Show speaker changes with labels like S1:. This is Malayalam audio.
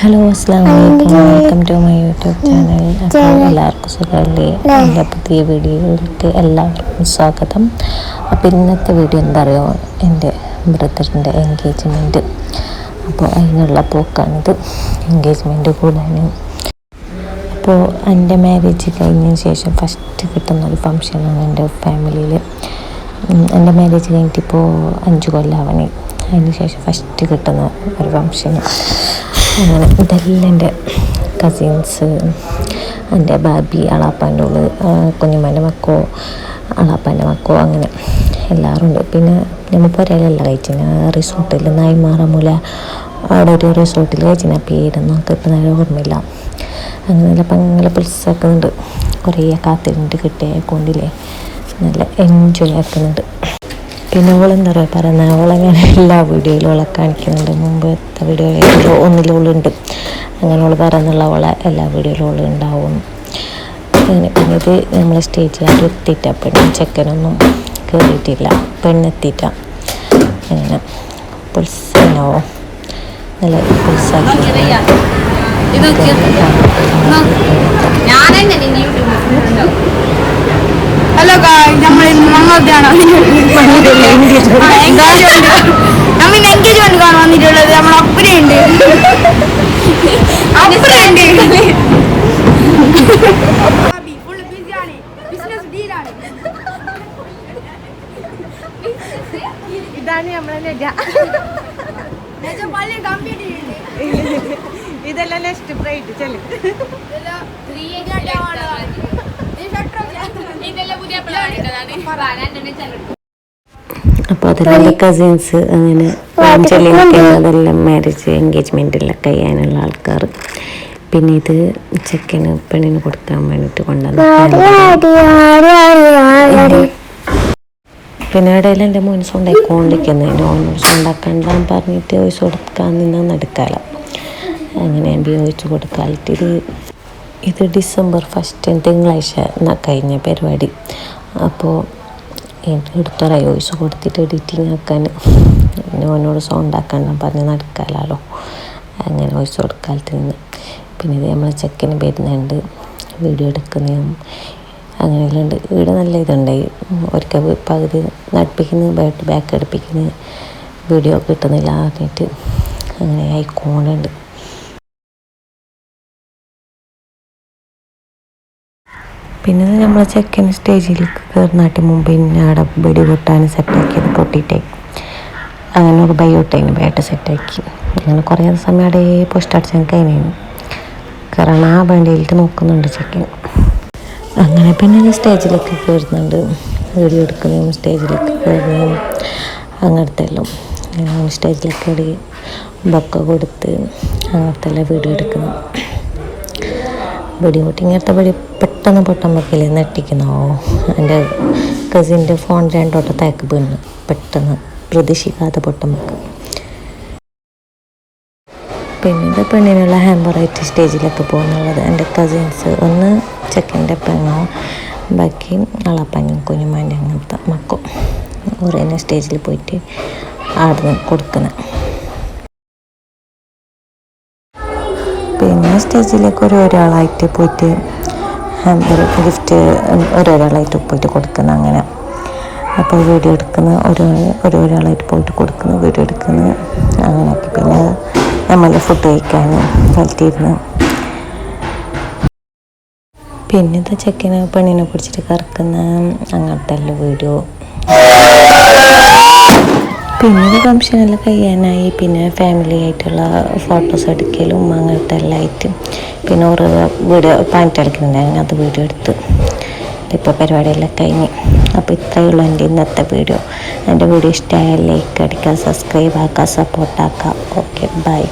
S1: ഹലോ അസ്സലാമു അലൈക്കും, welcome to my YouTube channel. അപ്പോൾ എല്ലാവർക്കും സുഖമല്ലേ? എൻ്റെ പുതിയ വീഡിയോയിലേക്ക് എല്ലാവർക്കും സ്വാഗതം. അപ്പോൾ ഇന്നത്തെ വീഡിയോ എന്താ അറിയോ, എൻ്റെ ബ്രദറിൻ്റെ എൻഗേജ്മെൻറ്റ്. അപ്പോൾ അതിനുള്ള പോക്കാണിത്, എൻഗേജ്മെൻറ്റ് കൂടാൻ. അപ്പോൾ എൻ്റെ മാരേജ് കഴിഞ്ഞതിന് ശേഷം ഫസ്റ്റ് കിട്ടുന്നൊരു ഫംഗ്ഷനാണ് എൻ്റെ ഫാമിലിയിൽ. എൻ്റെ മാരേജ് കഴിഞ്ഞിട്ടിപ്പോൾ 5 കൊല്ലമാവണേ. അതിന് ശേഷം ഫസ്റ്റ് കിട്ടുന്ന ഒരു ഫംഗ്ഷൻ. അങ്ങനെ ഇതെല്ലാം എൻ്റെ കസിൻസ്, എൻ്റെ ബാബി, അളാപ്പാൻ്റെ ഓള്, കുഞ്ഞുമ്മൻ്റെ മക്കോ, അളാപ്പാൻ്റെ മക്കോ, അങ്ങനെ എല്ലാവരും ഉണ്ട്. പിന്നെ നമ്മൾ പുരയിലല്ല കഴിച്ചിന്, റിസോർട്ടിൽ നായ്മാറമൂല അവിടെ ഒരു റിസോർട്ടിൽ കഴിച്ചിന്. പേരൊന്നും നമുക്ക് ഇപ്പം നല്ല ഓർമ്മയില്ല. അങ്ങനെ പങ്ങനെ പുൽസാക്കുന്നുണ്ട്, കുറേ കാത്തിരുന്നിട്ട് കിട്ടിയ കൊണ്ടില്ലേ നല്ല എൻജോയ് ആക്കുന്നുണ്ട്. പിന്നെ ഓളെന്താ പറയുക പറയുന്നത്, ഓളങ്ങനെ എല്ലാ വീഡിയോയിലും ഓളെ കാണിക്കുന്നുണ്ട്. മുമ്പത്തെ വീഡിയോ ഒന്നിലോളുണ്ട്, അങ്ങനെ ഓൾ പറയുന്നുള്ള ഓളെ എല്ലാ വീഡിയോയിലും ഓൾ ഉണ്ടാവും. അങ്ങനെ പിന്നെ ഇത് നമ്മൾ സ്റ്റേജിലായിട്ട് എത്തിയിട്ട ചെക്കനൊന്നും കയറിയിട്ടില്ല, പെണ്ണെത്തിയിട്ട. അങ്ങനെ പുൽസാനോ നല്ല പുൽസാക്കി.
S2: ഹലോ നമ്മൾ എൻഗേജ്മെന്റ് കാണാൻ വന്നിട്ടുള്ളത്. നമ്മൾ അപ്പുറയുണ്ട്
S3: ഇതാണ് നമ്മളെ ഇതെല്ലാം നെക്സ്റ്റ് ബ്രൈഡ് ചെല്ലു.
S1: അപ്പോൾ അതെല്ലാം എൻ്റെ കസിൻസ് അങ്ങനെ ചെല്ലിരിക്കുന്നതെല്ലാം മാരേജ് എൻഗേജ്മെൻറ്റെല്ലാം കഴിയാനുള്ള ആൾക്കാർ. പിന്നെ ഇത് ചെക്കന് പെണ്ണിന് കൊടുക്കാൻ വേണ്ടിയിട്ട് കൊണ്ടുവന്ന. പിന്നെ ഇടയിൽ എൻ്റെ മോൻ സ്വണ്ടായിക്കൊണ്ടിരിക്കുന്നതിന് ഓനോട് സ്വണ്ടാക്കാൻ പറഞ്ഞിട്ട് വോയിസ് കൊടുക്കാൻ നിന്നാൽ നടക്കാല. അങ്ങനെ വോയിസ് കൊടുക്കാലിട്ട് ഇത് ഡിസംബർ 1 തിങ്കളാഴ്ച കഴിഞ്ഞ പരിപാടി. അപ്പോൾ എടുത്തോളാം വോയിസ് കൊടുത്തിട്ട് എഡിറ്റിങ് ആക്കാൻ. പിന്നെ ഓനോട് സൗണ്ട് ആക്കാൻ പറഞ്ഞ് നടക്കാലോ, അങ്ങനെ വോയിസ് കൊടുക്കാലത്ത് നിന്ന്. പിന്നെ ഇത് നമ്മളെ ചെക്കന് വരുന്നുണ്ട്, വീഡിയോ എടുക്കുന്നതും അങ്ങനെയെല്ലാം ഉണ്ട്. ഇവിടെ നല്ല ഇതുണ്ടായി, ഒരിക്കൽ പകുതി നടിപ്പിക്കുന്നു, ബാക്ക് അടുപ്പിക്കുന്നു, വീഡിയോ കിട്ടുന്നില്ല പറഞ്ഞിട്ട് അങ്ങനെ ആയിക്കോണ്ടുണ്ട്. പിന്നെ നമ്മൾ ചെക്കൻ സ്റ്റേജിലേക്ക് കയറുന്നാട്ടി മുമ്പ് പിന്നെ അവിടെ വെടി പൊട്ടാൻ സെറ്റാക്കിയത് പൊട്ടിയിട്ടായി. അങ്ങനെ ഒരു ബയോട്ടൈന് ബാറ്റ് സെറ്റാക്കി. അങ്ങനെ കുറേ സമയം അവിടെ പോസ്റ്റ് അടിച്ചാൽ കഴിഞ്ഞു. കാരണം ആ വണ്ടിയിലിട്ട് നോക്കുന്നുണ്ട് ചെക്കൻ. അങ്ങനെ പിന്നെ സ്റ്റേജിലേക്ക് കയറുന്നുണ്ട്, വീഡിയോ എടുക്കുന്നതും സ്റ്റേജിലേക്ക് കയറുന്നതും അങ്ങനത്തെ എല്ലാം. സ്റ്റേജിലേക്ക് കയറി ബൊക്കെ കൊടുത്ത് അങ്ങനത്തെ എല്ലാം വീഡിയോ എടുക്കുന്നു. വെടി പൊട്ടി ഇങ്ങനത്തെ വെടി പെട്ടെന്ന് പൊട്ടാൻ വെക്കില്ലേ, നെട്ടിക്കുന്നോ. എൻ്റെ കസിൻ്റെ ഫോൺ 2 വട്ടം താക്ക് വീണ് പെട്ടെന്ന് പ്രതീക്ഷിക്കാതെ പൊട്ടം വെക്കും. പിന്നെ ഇത് പെണ്ണിനുള്ള ഹാമ്പറായിട്ട് സ്റ്റേജിലേക്ക് പോകുന്നുള്ളത് എൻ്റെ കസിൻസ്, ഒന്ന് ചെക്കൻ്റെ പെങ്ങോ, ബാക്കി അളപ്പനും കുഞ്ഞുമാൻ്റെ അങ്ങനത്തെ മക്കും ഒരേ സ്റ്റേജിൽ പോയിട്ട് ആടുന്ന് കൊടുക്കുന്നത്. പിന്നെ സ്റ്റേജിലേക്ക് ഓരോരാളായിട്ട് പോയിട്ട് ഹാമ്പർ ഗിഫ്റ്റ് ഓരോരാളായിട്ട് പോയിട്ട് കൊടുക്കുന്ന അങ്ങനെ. അപ്പോൾ വീഡിയോ എടുക്കുന്ന ഓരോരാളായിട്ട് പോയിട്ട് കൊടുക്കുന്നു, വീഡിയോ എടുക്കുന്നു അങ്ങനെയൊക്കെ. പിന്നെ നമ്മൾ ഫുഡ് കഴിക്കാൻ സ്ഥലത്തിരുന്ന്. പിന്നെ ഇത് ചെക്കന് പെണ്ണിനെ പിടിച്ചിട്ട് കറക്കുന്ന അങ്ങനത്തെ എല്ലാം വീഡിയോ. പിന്നെ ഇത് ഫംഗ്ഷനെല്ലാം കഴിയാനായി. പിന്നെ ഫാമിലി ആയിട്ടുള്ള ഫോട്ടോസ് എടുക്കലും അങ്ങനത്തെ എല്ലാം ആയിട്ട്. പിന്നെ ഒരു വീഡിയോ പാൻറ്റ് കളിക്കുന്നുണ്ടായിരുന്നു, അത് വീഡിയോ എടുത്ത്. ഇപ്പോൾ പരിപാടിയെല്ലാം കഴിഞ്ഞ്. അപ്പോൾ ഇത്രയേ ഉള്ളൂ എൻ്റെ ഇന്നത്തെ വീഡിയോ. എൻ്റെ വീഡിയോ ഇഷ്ടമായാൽ ലൈക്ക് അടിക്കുക, സബ്സ്ക്രൈബ് ആക്കുക, സപ്പോർട്ടാക്കുക. Okay, by.